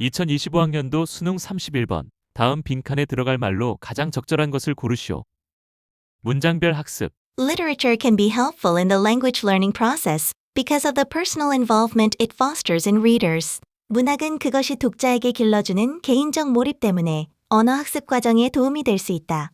2025학년도 수능 31번. 다음 빈칸에 들어갈 말로 가장 적절한 것을 고르시오. 문장별 학습. Literature can be helpful in the language learning process because of the personal involvement it fosters in readers. 문학은 그것이 독자에게 길러주는 개인적 몰입 때문에 언어 학습 과정에 도움이 될 수 있다.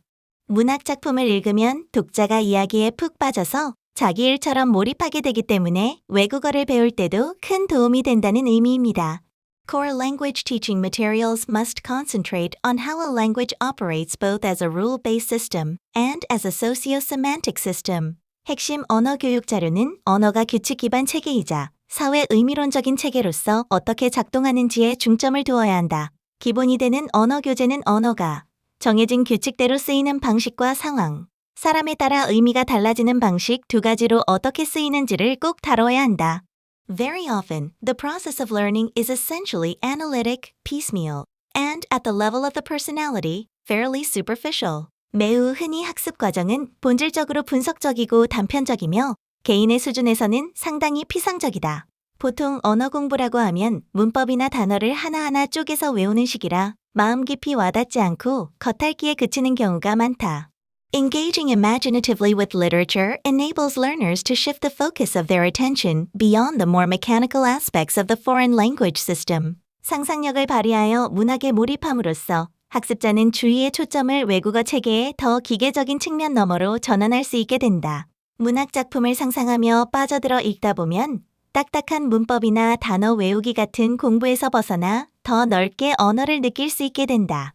문학 작품을 읽으면 독자가 이야기에 푹 빠져서 자기 일처럼 몰입하게 되기 때문에 외국어를 배울 때도 큰 도움이 된다는 의미입니다. Core language teaching materials must concentrate on how a language operates both as a rule-based system and as a socio-semantic system. 핵심 언어 교육 자료는 언어가 규칙 기반 체계이자 사회 의미론적인 체계로서 어떻게 작동하는지에 중점을 두어야 한다. 기본이 되는 언어 교재는 언어가 정해진 규칙대로 쓰이는 방식과 상황, 사람에 따라 의미가 달라지는 방식 두 가지로 어떻게 쓰이는지를 꼭 다뤄야 한다. Very often, the process of learning is essentially analytic, piecemeal, and at the level of the personality, fairly superficial. 매우 흔히 학습 과정은 본질적으로 분석적이고 단편적이며 개인의 수준에서는 상당히 피상적이다. 보통 언어 공부라고 하면 문법이나 단어를 하나하나 쪼개서 외우는 식이라 마음 깊이 와닿지 않고 겉핥기에 그치는 경우가 많다. Engaging imaginatively with literature enables learners to shift the focus of their attention beyond the more mechanical aspects of the foreign language system. 상상력을 발휘하여 문학에 몰입함으로써 학습자는 주의의 초점을 외국어 체계의 더 기계적인 측면 너머로 전환할 수 있게 된다. 문학 작품을 상상하며 빠져들어 읽다 보면 딱딱한 문법이나 단어 외우기 같은 공부에서 벗어나 더 넓게 언어를 느낄 수 있게 된다.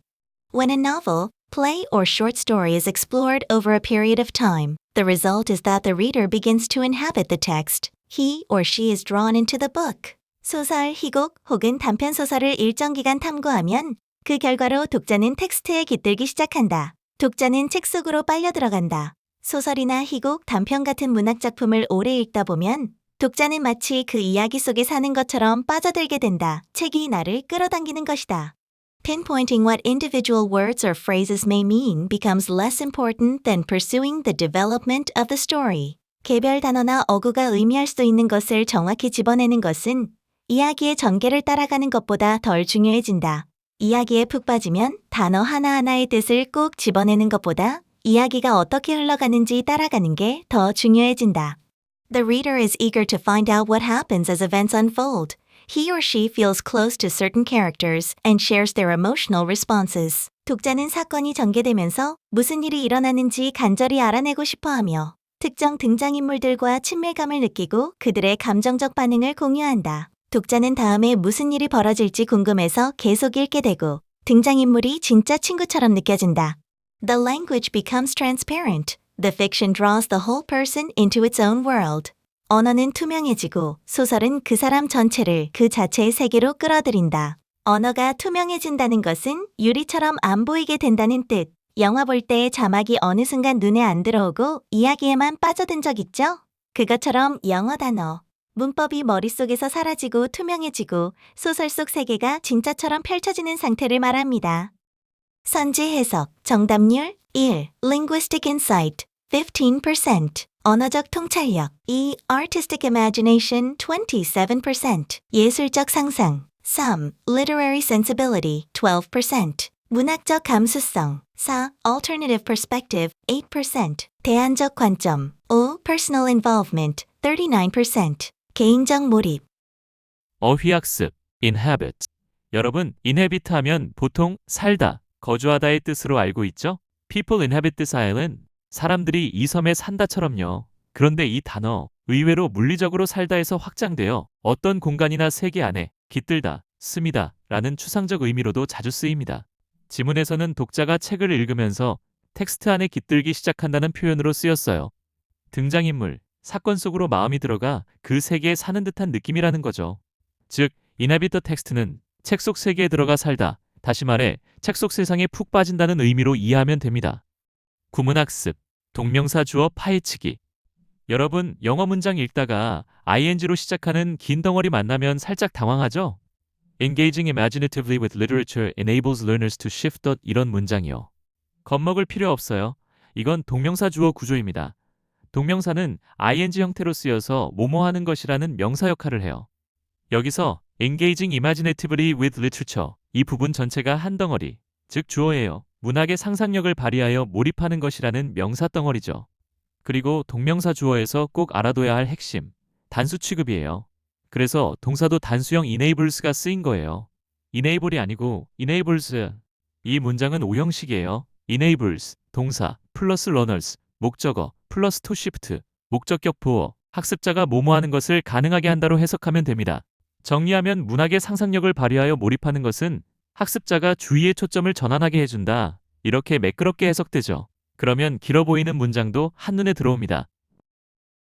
When a novel, play, or short story is explored over a period of time, the result is that the reader begins to inhabit the text. He or she is drawn into the book. 소설, 희곡 혹은 단편소설을 일정 기간 탐구하면 그 결과로 독자는 텍스트에 깃들기 시작한다. 독자는 책 속으로 빨려 들어간다. 소설이나 희곡, 단편 같은 문학 작품을 오래 읽다 보면 독자는 마치 그 이야기 속에 사는 것처럼 빠져들게 된다. 책이 나를 끌어당기는 것이다. Pinpointing what individual words or phrases may mean becomes less important than pursuing the development of the story. 개별 단어나 어구가 의미할 수 있는 것을 정확히 집어내는 것은 이야기의 전개를 따라가는 것보다 덜 중요해진다. 이야기에 푹 빠지면 단어 하나하나의 뜻을 꼭 집어내는 것보다 이야기가 어떻게 흘러가는지 따라가는 게 더 중요해진다. The reader is eager to find out what happens as events unfold. He or she feels close to certain characters and shares their emotional responses. 독자는 사건이 전개되면서 무슨 일이 일어나는지 간절히 알아내고 싶어하며 특정 등장인물들과 친밀감을 느끼고 그들의 감정적 반응을 공유한다. 독자는 다음에 무슨 일이 벌어질지 궁금해서 계속 읽게 되고 등장인물이 진짜 친구처럼 느껴진다. The language becomes transparent. The fiction draws the whole person into its own world. 언어는 투명해지고 소설은 그 사람 전체를 그 자체의 세계로 끌어들인다. 언어가 투명해진다는 것은 유리처럼 안 보이게 된다는 뜻. 영화 볼 때 자막이 어느 순간 눈에 안 들어오고 이야기에만 빠져든 적 있죠? 그것처럼 영어 단어, 문법이 머릿속에서 사라지고 투명해지고 소설 속 세계가 진짜처럼 펼쳐지는 상태를 말합니다. 선지 해석, 정답률 1. Linguistic insight 15%. 언어적 통찰력 2. Artistic imagination 27%. 예술적 상상 3. Literary sensibility 12%. 문학적 감수성 4. Alternative perspective 8%. 대안적 관점 5. Personal involvement 39%. 개인적 몰입. 어휘학습. inhabit. 여러분, inhabit 하면 보통 살다, 거주하다의 뜻으로 알고 있죠? People inhabit this island. 사람들이 이 섬에 산다처럼요. 그런데 이 단어 의외로 물리적으로 살다에서 확장되어 어떤 공간이나 세계 안에 깃들다, 스미다 라는 추상적 의미로도 자주 쓰입니다. 지문에서는 독자가 책을 읽으면서 텍스트 안에 깃들기 시작한다는 표현으로 쓰였어요. 등장인물, 사건 속으로 마음이 들어가 그 세계에 사는 듯한 느낌이라는 거죠. 즉, inhabit the text는 책 속 세계에 들어가 살다, 다시 말해 책 속 세상에 푹 빠진다는 의미로 이해하면 됩니다. 구문학습, 동명사 주어 파헤치기. 여러분, 영어 문장 읽다가 ing로 시작하는 긴 덩어리 만나면 살짝 당황하죠? Engaging imaginatively with literature enables learners to shift the 이런 문장이요. 겁먹을 필요 없어요. 이건 동명사 주어 구조입니다. 동명사는 ing 형태로 쓰여서 뭐뭐 하는 것이라는 명사 역할을 해요. 여기서 engaging imaginatively with literature. 이 부분 전체가 한 덩어리, 즉 주어예요. 문학의 상상력을 발휘하여 몰입하는 것이라는 명사 덩어리죠. 그리고 동명사 주어에서 꼭 알아둬야 할 핵심, 단수 취급이에요. 그래서 동사도 단수형 enables가 쓰인 거예요. enable이 아니고 enables. 이 문장은 오형식이에요. enables, 동사, 플러스 learners, 목적어, 플러스 to shift, 목적격 보어, 학습자가 뭐뭐 하는 것을 가능하게 한다로 해석하면 됩니다. 정리하면 문학의 상상력을 발휘하여 몰입하는 것은 학습자가 주의의 초점을 전환하게 해준다. 이렇게 매끄럽게 해석되죠. 그러면 길어 보이는 문장도 한눈에 들어옵니다.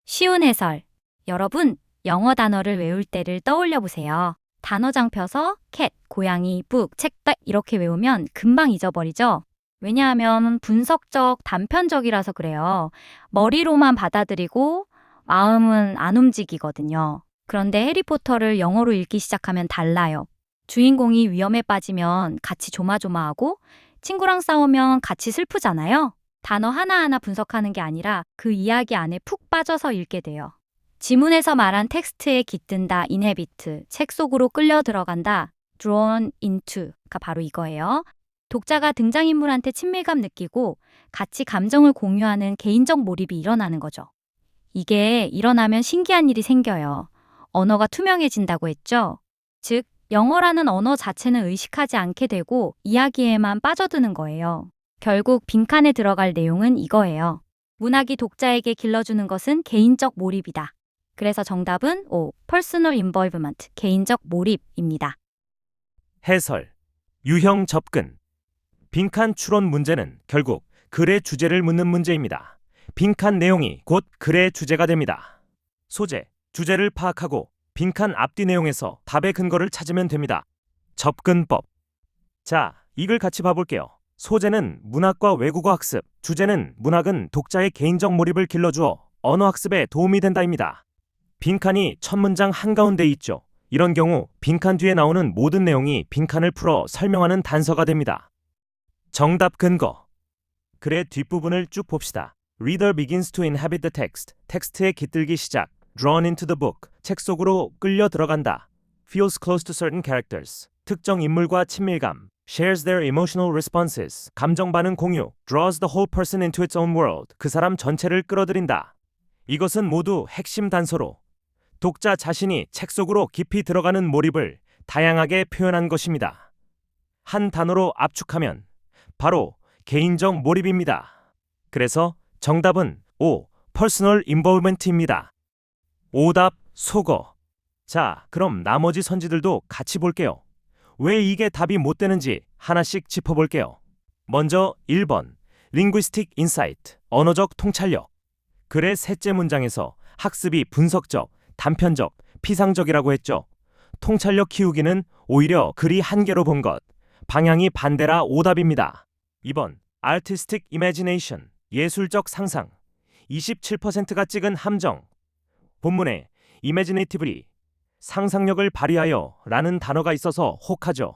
쉬운 해설. 여러분, 영어 단어를 외울 때를 떠올려 보세요. 단어장 펴서 cat, 고양이, book, 책 이렇게 외우면 금방 잊어버리죠? 왜냐하면 분석적, 단편적이라서 그래요. 머리로만 받아들이고 마음은 안 움직이거든요. 그런데 해리포터를 영어로 읽기 시작하면 달라요. 주인공이 위험에 빠지면 같이 조마조마하고 친구랑 싸우면 같이 슬프잖아요. 단어 하나하나 분석하는 게 아니라 그 이야기 안에 푹 빠져서 읽게 돼요. 지문에서 말한 텍스트에 깃든다, inhabit, 책 속으로 끌려 들어간다, drawn into가 바로 이거예요. 독자가 등장인물한테 친밀감 느끼고 같이 감정을 공유하는 개인적 몰입이 일어나는 거죠. 이게 일어나면 신기한 일이 생겨요. 언어가 투명해진다고 했죠? 즉, 영어라는 언어 자체는 의식하지 않게 되고 이야기에만 빠져드는 거예요. 결국 빈칸에 들어갈 내용은 이거예요. 문학이 독자에게 길러주는 것은 개인적 몰입이다. 그래서 정답은 O, personal involvement, 개인적 몰입입니다. 해설, 유형 접근. 빈칸 추론 문제는 결국 글의 주제를 묻는 문제입니다. 빈칸 내용이 곧 글의 주제가 됩니다. 소재, 주제를 파악하고 빈칸 앞뒤 내용에서 답의 근거를 찾으면 됩니다. 접근법. 자, 이걸 같이 봐볼게요. 소재는 문학과 외국어 학습, 주제는 문학은 독자의 개인적 몰입을 길러주어 언어 학습에 도움이 된다입니다. 빈칸이 첫 문장 한가운데 있죠. 이런 경우 빈칸 뒤에 나오는 모든 내용이 빈칸을 풀어 설명하는 단서가 됩니다. 정답 근거. 글의 뒷부분을 쭉 봅시다. Reader begins to inhabit the text. 텍스트에 깃들기 시작. Drawn into the book. 책 속으로 끌려 들어간다. Feels close to certain characters. 특정 인물과 친밀감. Shares their emotional responses. 감정 반응 공유. Draws the whole person into its own world. 그 사람 전체를 끌어들인다. 이것은 모두 핵심 단서로 독자 자신이 책 속으로 깊이 들어가는 몰입을 다양하게 표현한 것입니다. 한 단어로 압축하면 바로 개인적 몰입입니다. 그래서 정답은 O, personal involvement입니다. 오답 속어. 자, 그럼 나머지 선지들도 같이 볼게요. 왜 이게 답이 못 되는지 하나씩 짚어볼게요. 먼저 1번, linguistic insight, 언어적 통찰력. 글의 셋째 문장에서 학습이 분석적, 단편적, 피상적이라고 했죠. 통찰력 키우기는 오히려 글이 한 개로 본 것. 방향이 반대라 오답입니다. 2번, artistic imagination, 예술적 상상. 27%가 찍은 함정. 본문에 imaginatively, 상상력을 발휘하여 라는 단어가 있어서 혹하죠.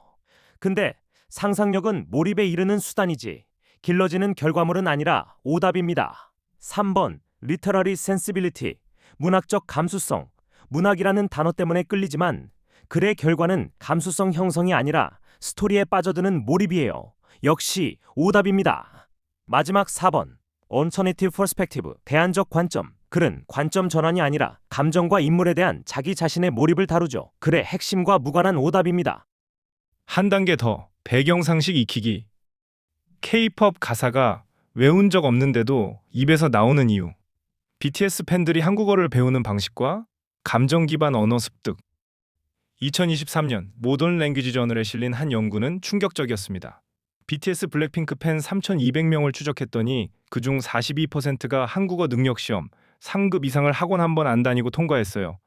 근데 상상력은 몰입에 이르는 수단이지 길러지는 결과물은 아니라 오답입니다. 3번, literary sensibility, 문학적 감수성. 문학이라는 단어 때문에 끌리지만 글의 결과는 감수성 형성이 아니라 스토리에 빠져드는 몰입이에요. 역시 오답입니다. 마지막 4번, alternative perspective, 대안적 관점. 글은 관점 전환이 아니라 감정과 인물에 대한 자기 자신의 몰입을 다루죠. 글의 핵심과 무관한 오답입니다. 한 단계 더, 배경상식 익히기. K-pop 가사가 외운 적 없는데도 입에서 나오는 이유. BTS 팬들이 한국어를 배우는 방식과 감정 기반 언어 습득. 2023년 모던 랭귀지 저널에 실린 한 연구는 충격적이었습니다. BTS 블랙핑크 팬 3,200명을 추적했더니 그중 42%가 한국어 능력 시험 상급 이상을 학원 한 번 안 다니고 통과했어요.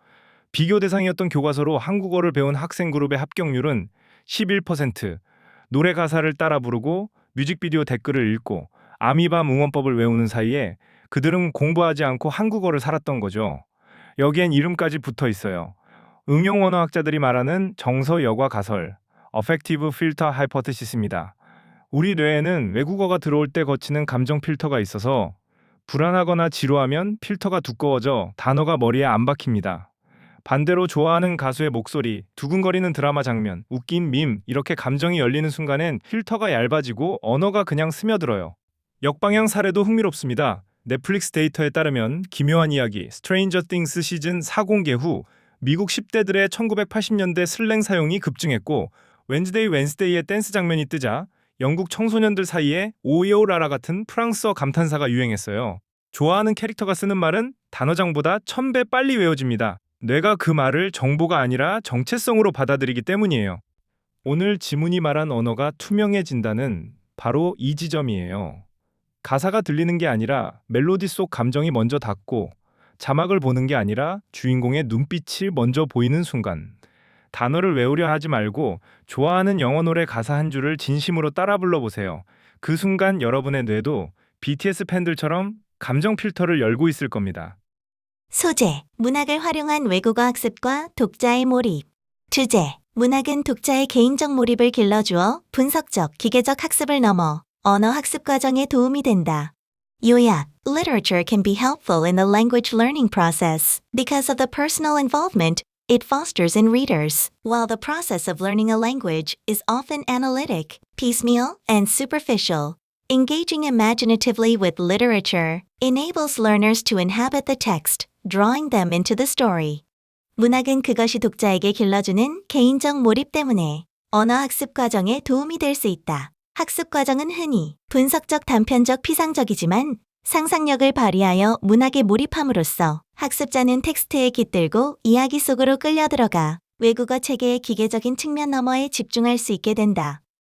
비교 대상이었던 교과서로 한국어를 배운 학생 그룹의 합격률은 11%, 노래 가사를 따라 부르고 뮤직비디오 댓글을 읽고 아미밤 응원법을 외우는 사이에 그들은 공부하지 않고 한국어를 살았던 거죠. 여기엔 이름까지 붙어 있어요. 응용 언어학자들이 말하는 정서 여과 가설, Affective Filter Hypothesis입니다. 우리 뇌에는 외국어가 들어올 때 거치는 감정 필터가 있어서 불안하거나 지루하면 필터가 두꺼워져 단어가 머리에 안 박힙니다. 반대로 좋아하는 가수의 목소리, 두근거리는 드라마 장면, 웃긴 밈, 이렇게 감정이 열리는 순간엔 필터가 얇아지고 언어가 그냥 스며들어요. 역방향 사례도 흥미롭습니다. 넷플릭스 데이터에 따르면 기묘한 이야기, 스트레인저 띵스 시즌 4 공개 후 미국 10대들의 1980년대 슬랭 사용이 급증했고 웬즈데이 웬스데이의 댄스 장면이 뜨자 영국 청소년들 사이에 오이오라라 같은 프랑스어 감탄사가 유행했어요. 좋아하는 캐릭터가 쓰는 말은 단어장보다 1000배 빨리 외워집니다. 뇌가 그 말을 정보가 아니라 정체성으로 받아들이기 때문이에요. 오늘 지문이 말한 언어가 투명해진다는 바로 이 지점이에요. 가사가 들리는 게 아니라 멜로디 속 감정이 먼저 닿고 자막을 보는 게 아니라 주인공의 눈빛이 먼저 보이는 순간. 단어를 외우려 하지 말고 좋아하는 영어 노래 가사 한 줄을 진심으로 따라 불러보세요. 그 순간 여러분의 뇌도 BTS 팬들처럼 감정 필터를 열고 있을 겁니다. 소재, 문학을 활용한 외국어 학습과 독자의 몰입. 주제, 문학은 독자의 개인적 몰입을 길러주어 분석적, 기계적 학습을 넘어 언어 학습 과정에 도움이 된다. 요약, literature can be helpful in the language learning process because of the personal involvement it fosters in readers, while the process of learning a language is often analytic, piecemeal, and superficial. Engaging imaginatively with literature enables learners to inhabit the text, drawing them into the story. 문학은 그것이 독자에게 길러주는 개인적 몰입 때문에 언어 학습 과정에 도움이 될 수 있다. 학습 과정은 흔히 분석적, 단편적, 피상적이지만 상상력을 발휘하여 문학에 몰입함으로써 학습자는 텍스트에 깃들고 이야기 속으로 끌려 들어가 외국어 체계의 기계적인 측면 너머에 집중할 수 있게 된다.